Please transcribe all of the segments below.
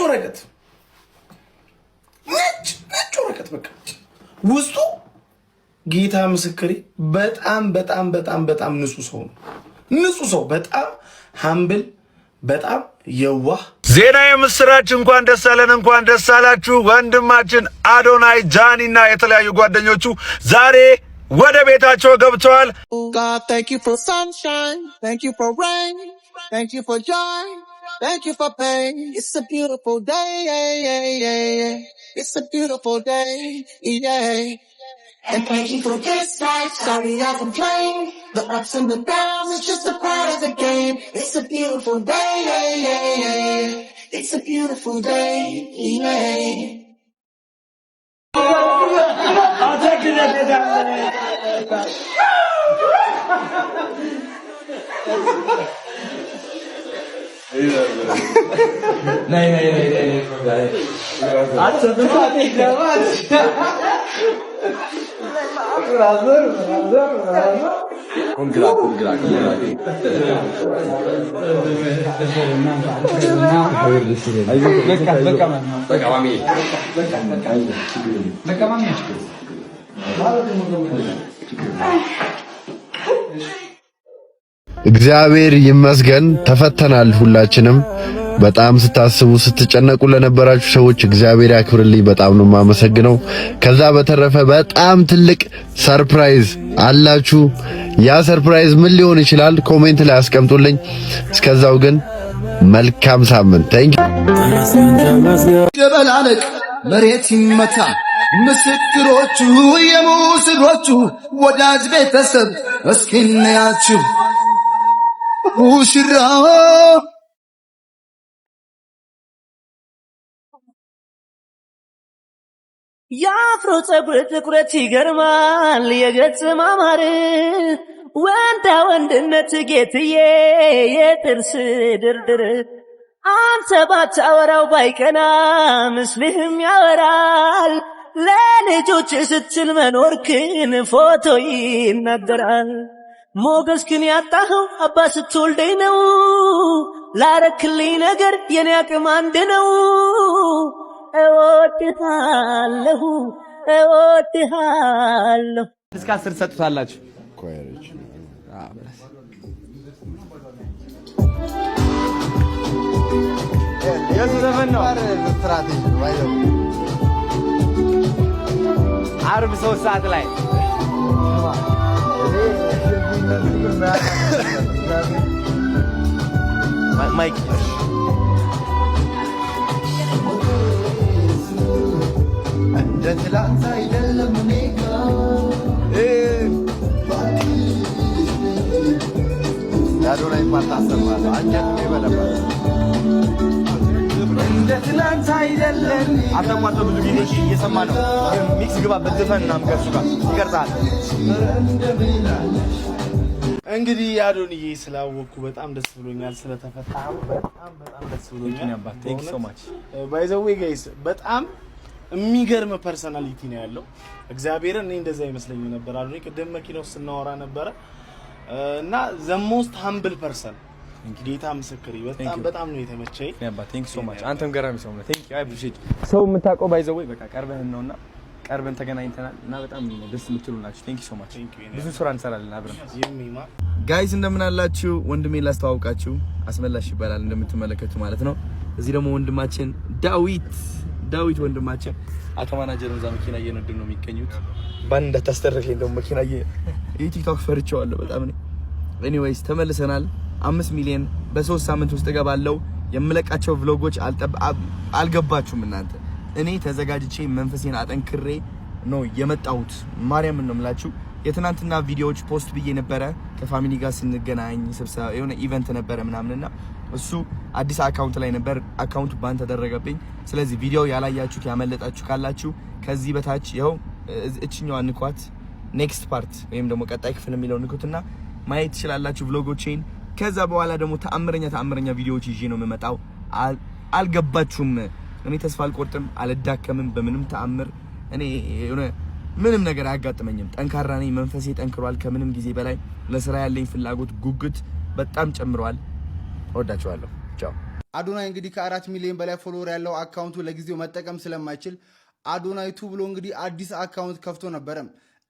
ወረቀት ወረቀት በቃ ውስጡ ጌታ ምስክሬ በጣም ንጹህ ሰው በጣም ሃምብል በጣም የዋህ ዜና የምስራች እንኳን ደስ አለን እንኳን ደስ አላችሁ ወንድማችን አዶናይ ጃኒና የተለያዩ ጓደኞቹ ዛሬ ወደ ቤታቸው ገብተዋል God thank you for sunshine thank you for rain thank you for joy thank you for pain it's a beautiful day it's a beautiful day and thank you for this life sorry I complain the ups and the downs it's just a part of the game it's a beautiful day it's a beautiful day I'll take it every day. नहीं अच्छा तो साथी जवान እግዚአብሔር ይመስገን ተፈተናል ሁላችንም በጣም ስታስቡ ስትጨነቁ ለነበራችሁ ሰዎች እግዚአብሔር ያክብርልኝ በጣም ነው ማመሰግነው ከዛ በተረፈ በጣም ትልቅ ሰርፕራይዝ አላችሁ ያ ሰርፕራይዝ ምን ሊሆን ይችላል ኮሜንት ላይ አስቀምጡልኝ እስከዛው ግን መልካም ሳምንት ታንኪ ገበላለቅ መሬት ይመታ ምስክሮቹ የሙስሮቹ ወዳጅ ቤተሰብ እስኪናያችሁ ሙሽራው የአፍሮ ጸጉር ጥቁረት ይገርማል የገጽ ማማር ወንዳ ወንድነት ጌትዬ የጥርስ ድርድር አንተ ባታወራው ባይቀና ምስልህም ያወራል ለልጆች ስትል መኖርክን ፎቶ ይናገራል ሞገስክን ያጣኸው አባ ስትወልደኝ ነው ላረክልኝ ነገር የኔ አቅም አንድ ነው እወድሃለሁ እስከ 10 ሰጥታላችሁ ኮይሪች የዘመን ነው ስትራቴጂ ባይው ዓርብ 3 ሰዓት ላይ ማይክ እንደ ትላንት አይደለም ኔጋ ያዶናይ ማታሰማለ አንጀት ይበለባል እንደ ትላንት አይደለም አታቋርጦ ብዙ ጊዜ እየሰማ ነው ሚክስ ግባበት ዘፈንና ምገሱ ጋር ይቀርጻል እንግዲህ አዶንዬ ስላወኩ በጣም ደስ ብሎኛል ስለተፈታው በጣም ደስ ብሎኛል Thank you so much by the way guys በጣም የሚገርም ፐርሰናሊቲ ነው ያለው እግዚአብሔርን እኔ እንደዛ ይመስለኝ ነበር አዶንዬ ቅድም መኪናው ስናወራ ነበር እና the most humble person ጌታ ምስክሬ በጣም ነው የተመቸኝ Thank you so much አንተም ገራሚ ሰው ነህ Thank you I appreciate ሰው የምታውቀው by the way በቃ ቀርበህን ነውና ቀርበን ተገናኝተናል እና በጣም ደስ የምትሉ ናችሁ Thank you so much ብዙ ስራ እንሰራለን አብረን ይሚማ ጋይስ እንደምን አላችሁ ወንድሜ ላስተዋውቃችሁ አስመላሽ ይባላል እንደምትመለከቱ ማለት ነው እዚህ ደግሞ ወንድማችን ዳዊት ወንድማችን አቶ ማናጀሩን ዛ መኪና እየነዱ ነው የሚገኙት ባን እንዳታስተረፈኝ እንደው መኪና የቲክቶክ ፈርቻለሁ በጣም ነው ኤኒዌይስ ተመልሰናል 5 ሚሊዮን በ3 ሳምንት ውስጥ ገባለው የምለቃቸው vlogoች አልገባችሁም እናንተ እኔ ተዘጋጅቼ መንፈሴን አጠንክሬ ነው የመጣሁት ማርያም ነው የምላችሁ የትናንትና ቪዲዮዎች ፖስት ብዬ ነበር ከፋሚሊ ጋር ስንገናኝ ስብሰባ የሆነ ኢቨንት ነበር ምናምንና እሱ አዲስ አካውንት ላይ ነበር አካውንቱ ባን ተደረገብኝ ስለዚህ ቪዲዮ ያላያችሁት ያመለጣችሁ ካላችሁ ከዚህ በታች ይኸው እቺኛው አንኳት ኔክስት ፓርት ወይም ደግሞ ቀጣይ ክፍል የሚለው ንኩትና ማየት ትችላላችሁ vlogoቼን ከዛ በኋላ ደግሞ ተአምረኛ ቪዲዮዎች ይዤ ነው የምመጣው አልገባችሁም እኔ ተስፋ አልቆርጥም አልዳከምም በምንም ተአምር እኔ ምንም ነገር አያጋጥመኝም ጠንካራ ነኝ መንፈሴ ጠንክሯል ከምንም ጊዜ በላይ ለስራ ያለኝ ፍላጎት ጉጉት በጣም ጨምሯል ወዳችኋለሁ ቻው አዶናይ እንግዲህ ከ4 ሚሊዮን በላይ ፎሎወር ያለው አካውንቱ ለጊዜው መጠቀም ስለማይችል አዶናይ ቱ ብሎ እንግዲህ አዲስ አካውንት ከፍቶ ነበረ።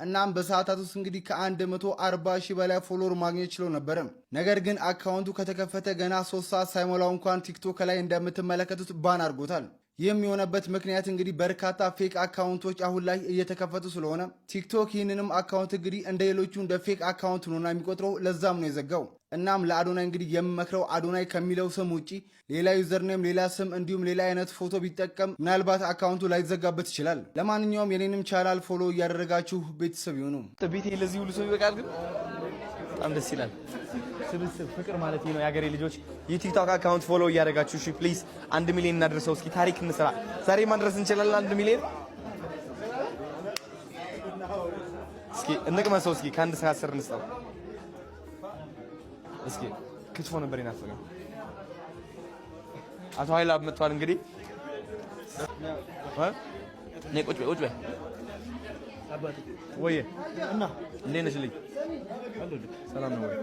እናም በሰዓታት ውስጥ እንግዲህ ከ140 ሺህ በላይ ፎሎወር ማግኘት ችሎ ነበረ። ነገር ግን አካውንቱ ከተከፈተ ገና 3 ሰዓት ሳይሞላው እንኳን ቲክቶክ ላይ እንደምትመለከቱት ባን አድርጎታል። ይህም የሆነበት ምክንያት እንግዲህ በርካታ ፌክ አካውንቶች አሁን ላይ እየተከፈቱ ስለሆነ ቲክቶክ ይህንንም አካውንት እንግዲህ እንደ ሌሎቹ እንደ ፌክ አካውንት ነውና የሚቆጥረው፣ ለዛም ነው የዘጋው። እናም ለአዶናይ እንግዲህ የምመክረው አዶናይ ከሚለው ስም ውጪ ሌላ ዩዘርኔም፣ ሌላ ስም እንዲሁም ሌላ አይነት ፎቶ ቢጠቀም ምናልባት አካውንቱ ላይዘጋበት ይችላል። ለማንኛውም የኔንም ቻናል ፎሎ እያደረጋችሁ ቤተሰብ ይሁኑ። ቤቴ ለዚህ ሁሉ ሰው ይበቃል፣ ግን በጣም ደስ ይላል። ስብስብ ፍቅር ማለት ነው። የሀገሬ ልጆች የቲክቶክ አካውንት ፎሎ እያደረጋችሁ እሺ፣ ፕሊዝ 1 ሚሊዮን እናድርሰው። እስኪ ታሪክ እንስራ። ዛሬ ማድረስ እንችላለን 1 ሚሊዮን። እስኪ እንቅመሰው። እስኪ ከአንድ እስከ 10 እንስጠው። እስኪ ክትፎ ነበር ይናፈቀው። አቶ ኃይል መጥቷል። እንግዲህ ነይ ቁጭ በይ አባቴ። ወይ እና እንዴት ነሽ ልጅ? ሰላም ነው ወይ?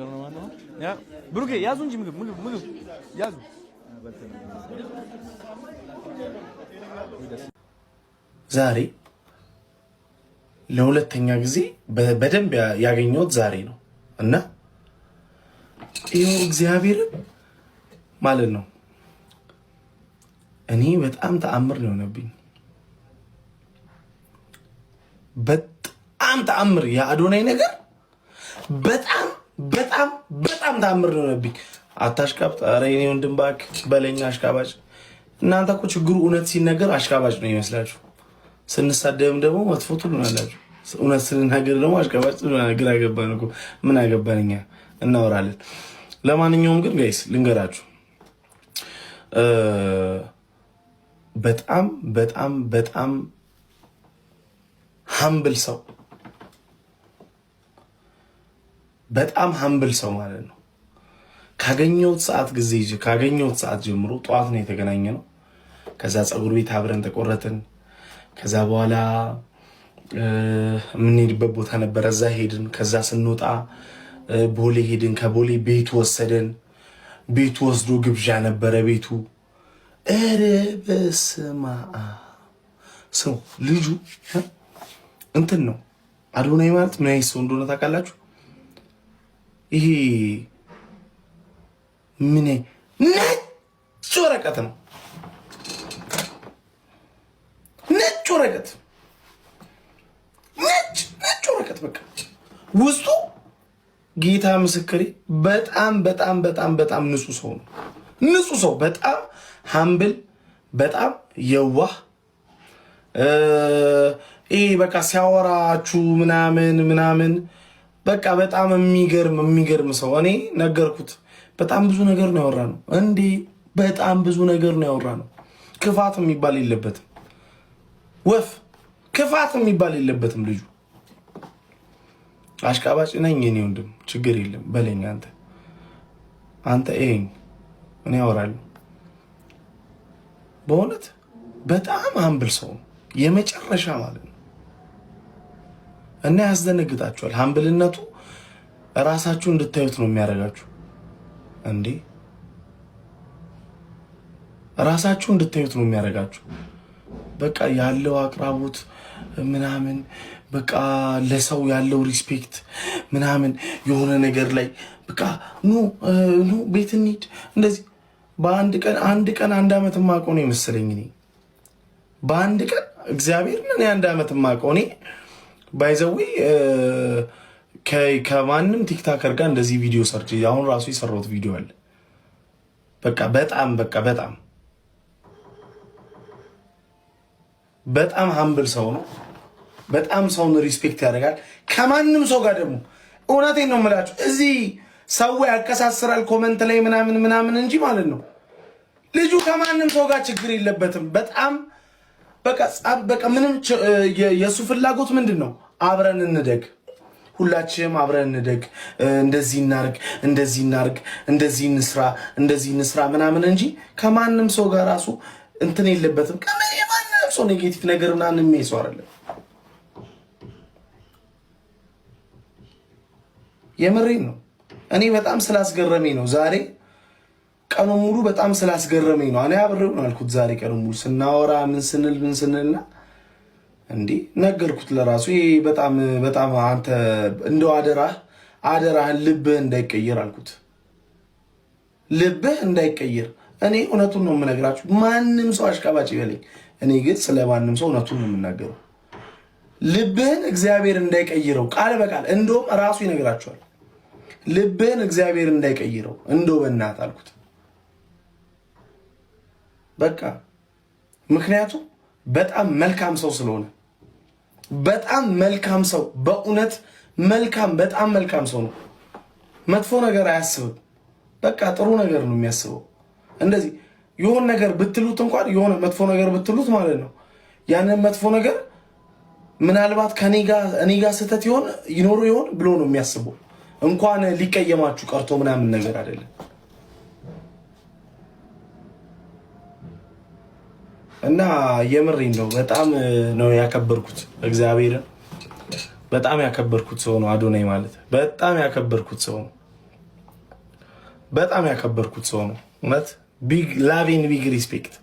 ነው ማለት ነው። ያ ብሩኬ ያዙ እንጂ ምግብ ያዙ። ዛሬ ለሁለተኛ ጊዜ በደንብ ያገኘሁት ዛሬ ነው እና ይኸው እግዚአብሔር ማለት ነው እኔ በጣም ተአምር ነው የሆነብኝ። በጣም ተአምር የአዶናይ ነገር በጣም በጣም በጣም ተአምር ነው የሆነብኝ። አታሽቃብጥ። ኧረ የኔ ወንድም እባክህ በለኛ አሽቃባጭ። እናንተ እኮ ችግሩ እውነት ሲነገር አሽቃባጭ ነው ይመስላችሁ፣ ስንሳደብም ደግሞ መጥፎ ትሉናላችሁ። እውነት ስንናገር ደግሞ አሽቃባጭ ግራ ገባን እኮ። ምን አገባን እኛ እናወራለን። ለማንኛውም ግን ጋይስ ልንገራችሁ በጣም በጣም በጣም ሀምብል ሰው በጣም ሀምብል ሰው ማለት ነው። ካገኘሁት ሰዓት ጀምሮ ጠዋት ነው የተገናኘ ነው። ከዛ ፀጉር ቤት አብረን ተቆረጥን። ከዛ በኋላ የምንሄድበት ቦታ ነበረ፣ እዛ ሄድን። ከዛ ስንወጣ ቦሌ ሄድን። ከቦሌ ቤቱ ወሰደን። ቤቱ ወስዶ ግብዣ ነበረ ቤቱ። ኧረ በስመ አብ ሰው ልጁ እንትን ነው። አዶናይ ማለት ምን አይነት ሰው እንደሆነ ታውቃላችሁ? ይሄ ምን ነጭ ወረቀት ነው። ነጭ ወረቀት በቃ ውስጡ ጌታ ምስክሬ በጣም በጣም በጣም በጣም ንጹህ ሰው ነው። ንጹህ ሰው በጣም ሀምብል፣ በጣም የዋህ ይሄ በቃ ሲያወራችሁ ምናምን በቃ በጣም የሚገርም ሰው። እኔ ነገርኩት። በጣም ብዙ ነገር ነው ያወራነው። እንዴ በጣም ብዙ ነገር ነው ያወራነው። ክፋት የሚባል የለበትም። ክፋት የሚባል የለበትም ልጁ። አሽቃባጭ ነኝ እኔ ወንድም፣ ችግር የለም በለኝ። አንተ ይሄን እኔ አወራለሁ። በእውነት በጣም ሀምብል ሰው ነው የመጨረሻ ማለት ነው። እና ያስደነግጣችኋል። ሀምብልነቱ ራሳችሁ እንድታዩት ነው የሚያደርጋችሁ። እንዴ ራሳችሁ እንድታዩት ነው የሚያደርጋችሁ። በቃ ያለው አቅራቦት ምናምን በቃ ለሰው ያለው ሪስፔክት ምናምን የሆነ ነገር ላይ በቃ ኑ ቤት እንሂድ እንደዚህ በአንድ ቀን አንድ ዓመት የማውቀው ነው የመሰለኝ እኔ በአንድ ቀን እግዚአብሔር እኔ አንድ ዓመት የማውቀው እኔ ባይዘዊ ከማንም ቲክታከር ጋር እንደዚህ ቪዲዮ ሰርች አሁን ራሱ የሰራሁት ቪዲዮ አለ። በጣም ሀምብል ሰው ነው። በጣም ሰውን ሪስፔክት ያደርጋል ከማንም ሰው ጋር ደግሞ እውነቴን ነው የምላችሁ። እዚህ ሰው ያከሳስራል ኮመንት ላይ ምናምን እንጂ ማለት ነው ልጁ ከማንም ሰው ጋር ችግር የለበትም። በጣም በቃ ምንም የሱ ፍላጎት ምንድን ነው? አብረን እንደግ፣ ሁላችንም አብረን እንደግ፣ እንደዚህ እናርግ፣ እንደዚህ እንስራ ምናምን እንጂ ከማንም ሰው ጋር ራሱ እንትን የለበትም። ከማንም ሰው ኔጌቲቭ ነገር ምናምን የሚይዘው አይደለም። የምሬን ነው። እኔ በጣም ስላስገረመኝ ነው ዛሬ ቀኑ ሙሉ በጣም ስላስገረመኝ ነው። እኔ አብሬው ነው ያልኩት ዛሬ ቀኑ ሙሉ ስናወራ ምን ስንልና እንዴ ነገርኩት ለራሱ ይሄ በጣም አንተ እንደው አደራህን ልብህ እንዳይቀየር አልኩት። ልብህ እንዳይቀየር። እኔ እውነቱን ነው የምነግራችሁ። ማንም ሰው አሽቃባጭ ይበለኝ፣ እኔ ግን ስለማንም ሰው እውነቱን ነው የምናገረው። ልብህን እግዚአብሔር እንዳይቀይረው ቃል በቃል እንደውም ራሱ ይነግራችኋል። ልብህን እግዚአብሔር እንዳይቀይረው እንደው በእናትህ አልኩት። በቃ ምክንያቱም በጣም መልካም ሰው ስለሆነ በጣም መልካም ሰው፣ በእውነት በጣም መልካም ሰው ነው። መጥፎ ነገር አያስብም። በቃ ጥሩ ነገር ነው የሚያስበው። እንደዚህ የሆነ ነገር ብትሉት እንኳን የሆነ መጥፎ ነገር ብትሉት ማለት ነው ያንን መጥፎ ነገር ምናልባት እኔ ጋር ስህተት ይኖር ይሆን ብሎ ነው የሚያስበው። እንኳን ሊቀየማችሁ ቀርቶ ምናምን ነገር አይደለም። እና የምሬን ነው በጣም ነው ያከበርኩት እግዚአብሔርን። በጣም ያከበርኩት ሰው ነው አዶናይ ማለት። በጣም ያከበርኩት ሰው ነው። በጣም ያከበርኩት ሰው ነው። እውነት ቢግ ላቭ ኤንድ ቢግ ሪስፔክት